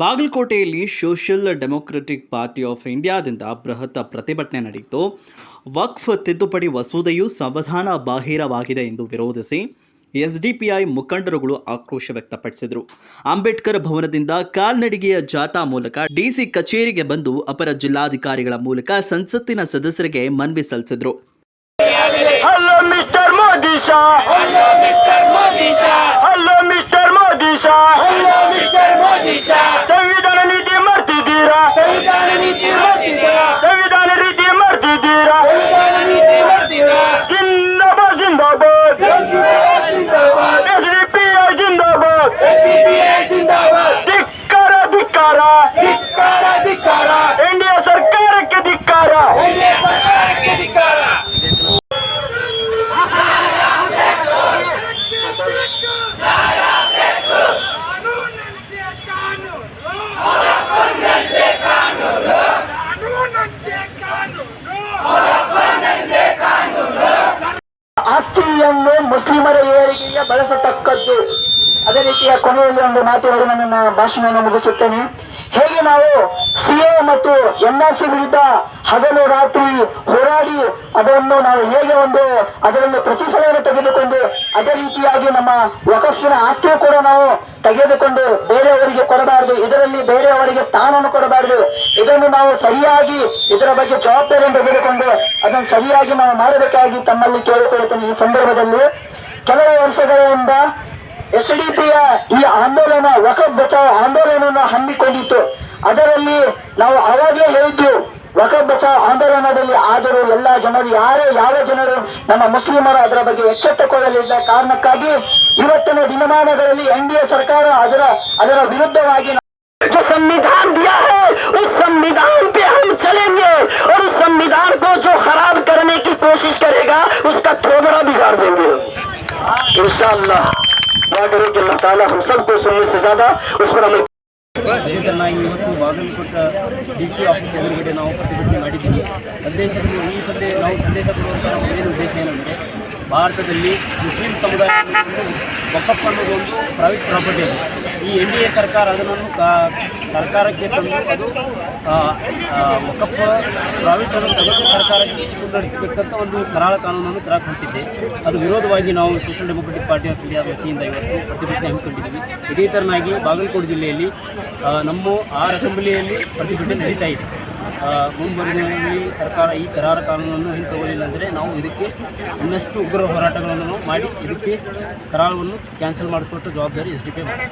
ಬಾಗಲಕೋಟೆಯಲ್ಲಿ social democratic party of ಇಂಡಿಯಾದಿಂದ ಬೃಹತ್ ಪ್ರತಿಭಟನೆ ನಡೆಯಿತು. ವಕ್ಫ್ ತಿದ್ದುಪಡಿ ಮಸೂದೆಯು ಸಂವಿಧಾನ ಬಾಹಿರವಾಗಿದೆ ಎಂದು ವಿರೋಧಿಸಿ ಎಸ್ಡಿಪಿಐ ಮುಖಂಡರುಗಳು ಆಕ್ರೋಶ ವ್ಯಕ್ತಪಡಿಸಿದರು. ಅಂಬೇಡ್ಕರ್ ಭವನದಿಂದ ಕಾಲ್ನಡಿಗೆಯ ಜಾಥಾ ಮೂಲಕ ಡಿಸಿ ಕಚೇರಿಗೆ ಬಂದು ಅಪರ ಜಿಲ್ಲಾಧಿಕಾರಿಗಳ ಮೂಲಕ ಸಂಸತ್ತಿನ ಸದಸ್ಯರಿಗೆ ಮನವಿ ಸಲ್ಲಿಸಿದರು. Hello mister Modi Shah, hello mister Modi Shah, hello mister Modi Shah, hello mister Modi Shah. ಸಂವಿಧಾನ ನೀತಿ ಮರ್ತಿದ್ದೀರಾ, ಸಂವಿಧಾನ ನೀತಿ ಮರ್ತಿದ್ದೀರಾ, ಸಂವಿಧಾನ ನೀತಿ ಮರ್ತಿದ್ದೀರಾ, ಸಂವಿಧಾನ ನೀತಿ ಮರ್ತಿದ್ದೀರಾ. ಜಿಂದಾಬಾದ್ ಜಿಂದಾಬಾದ್ ಜಿಂದಾಬಾದ್, ಎಸ್ಡಿಪಿಐ ಜಿಂದಾಬಾದ್, ಎಸ್ಡಿಪಿಐ ಜಿಂದಾಬಾದ್. ಧಿಕ್ಕಾರ ಧಿಕ್ಕಾರ ಧಿಕ್ಕಾರ ಧಿಕ್ಕಾರ, ಎನ್ಡಿಎ ಸರ್ಕಾರಕ್ಕೆ ಧಿಕ್ಕಾರ, ಎನ್ಡಿಎ ಸರ್ಕಾರಕ್ಕೆ ಧಿಕ್ಕಾರ. ಆಸ್ತಿಯನ್ನು ಮುಸ್ಲಿಮರ ಏಳಿಗೆಗೆ ಬಳಸತಕ್ಕದ್ದು. ಅದೇ ರೀತಿಯ ಕೊನೆಯಲ್ಲಿ ಒಂದು ಮಾತುಗಳು ನನ್ನ ಭಾಷಣವನ್ನು ಮುಗಿಸುತ್ತೇನೆ. ಹೇಗೆ ನಾವು ಸಿಎ ಮತ್ತು ಎನ್ಆರ್ಸಿ ವಿರುದ್ಧ ಹಗಲು ರಾತ್ರಿ ಹೋರಾಡಿ ಅದನ್ನು ನಾವು ಹೇಗೆ ಅದರಲ್ಲಿ ಪ್ರತಿಫಲವನ್ನು ತೆಗೆದುಕೊಂಡು ಅದೇ ರೀತಿಯಾಗಿ ನಮ್ಮ ವಕಫಿನ ಆಸ್ತಿಯು ಕೂಡ ನಾವು ತೆಗೆದುಕೊಂಡು ಬೇರೆಯವರಿಗೆ ಕೊಡಬಾರದು, ಇದರಲ್ಲಿ ಬೇರೆಯವರಿಗೆ ಸ್ಥಾನವನ್ನು ಕೊಡಬಾರದು. ಇದನ್ನು ನಾವು ಸರಿಯಾಗಿ ಇದರ ಬಗ್ಗೆ ಜವಾಬ್ದಾರಿಯನ್ನು ತೆಗೆದುಕೊಂಡು ಅದನ್ನು ಸರಿಯಾಗಿ ನಾವು ಮಾಡಬೇಕಾಗಿ ತಮ್ಮಲ್ಲಿ ಕೇಳಿಕೊಳ್ಳುತ್ತೇನೆ. ಈ ಸಂದರ್ಭದಲ್ಲಿ ಕೆಲವು ವರ್ಷಗಳಿಂದ ಎಸ್ಡಿಪಿಯ ಈ ಆಂದೋಲನ ವಕಫ್ ಬಚಾವ್ ಆಂದೋಲನವನ್ನು ಹಮ್ಮಿಕೊಂಡಿತ್ತು. ಅದರಲ್ಲಿ ನಾವು ಆವಾಗಲೇ ಹೇಳಿದ್ದು ವಕಫ್ ಬಚಾವ್ ಆಂದೋಲನದಲ್ಲಿ ಆದರೂ ಎಲ್ಲ ಜನರು ಯಾವ ಜನರು ನಮ್ಮ ಮುಸ್ಲಿಮರು ಅದರ ಬಗ್ಗೆ ಎಚ್ಚೆತ್ತುಕೊಳ್ಳಲಿಲ್ಲ ಕಾರಣಕ್ಕಾಗಿ ಇವತ್ತಿನ ದಿನಮಾನಗಳಲ್ಲಿ ಎನ್ಡಿಎ ಸರ್ಕಾರ ಅದರ ವಿರುದ್ಧವಾಗಿ जो संविधान दिया है उस संविधान पे हम चलेंगे और उस संविधान को जो खराब करने की कोशिश करेगा उसका थोबड़ा बिगाड़ देंगे इंशाअल्लाह। अल्लाह ताला हम सबको सुनने से ज्यादा उस पर अमल. ಇವತ್ತು ಬಾಗಲಕೋಟೆ ಡಿಸಿ ಆಫೀಸ್ ಎದುರುಗಡೆ ನಾವು ಪ್ರತಿಭಟನೆ ಮಾಡಿದ್ದೀವಿ. ನಾವು ಸಂದೇಶ ಕೊಡುವಂಥ ಏನು ಉದ್ದೇಶ ಏನಂದರೆ, ಭಾರತದಲ್ಲಿ ಮುಸ್ಲಿಂ ಸಮುದಾಯ ವಕಫ್ ಅನ್ನೋದು ಒಂದು ಪ್ರೈವೇಟ್ ಪ್ರಾಪರ್ಟಿ ಅದು. ಈ ಎನ್ಡಿಎ ಸರ್ಕಾರ ಅದನ್ನು ಸರ್ಕಾರಕ್ಕೆ ತಂದು ಅದು ವಕಫ್ ಪ್ರೈವೇಟ್ ಅನ್ನು ತೆಗೆದು ಸರ್ಕಾರಕ್ಕೆ ಮುನ್ನಡೆಸಬೇಕಂತ ಒಂದು ಕರಾಳ ಕಾನೂನನ್ನು ತರಕ್ಕೆ ಹೊಂಟಿದ್ದೆ. ಅದು ವಿರೋಧವಾಗಿ ನಾವು social democratic party of India ವತಿಯಿಂದ ಇವತ್ತು ಪ್ರತಿಭಟನೆ ಹಮ್ಮಿಕೊಂಡಿದ್ದೀವಿ. ಇದೇ ಥರನಾಗಿ ಬಾಗಲಕೋಟೆ ಜಿಲ್ಲೆಯಲ್ಲಿ ನಮ್ಮ 6 ಅಸೆಂಬ್ಲಿಯಲ್ಲಿ ಪ್ರತಿಭಟನೆ ನಡೀತಾ ಇದೆ. ಮುಂಬರಿನಲ್ಲಿ ಸರ್ಕಾರ ಈ ಕರಾರ ಕಾನೂನನ್ನು ಹಿಂತೆಗೊಳ್ಳಿಲ್ಲ ಅಂದರೆ ನಾವು ಇದಕ್ಕೆ ಇನ್ನಷ್ಟು ಉಗ್ರ ಹೋರಾಟಗಳನ್ನು ಮಾಡಿ ಇದಕ್ಕೆ ಕರಾಳವನ್ನು ಕ್ಯಾನ್ಸಲ್ ಮಾಡಿಸುವಂಥ ಜವಾಬ್ದಾರಿ ಎಸ್ಡಿಪಿಐ ಮಾಡಿದೆ.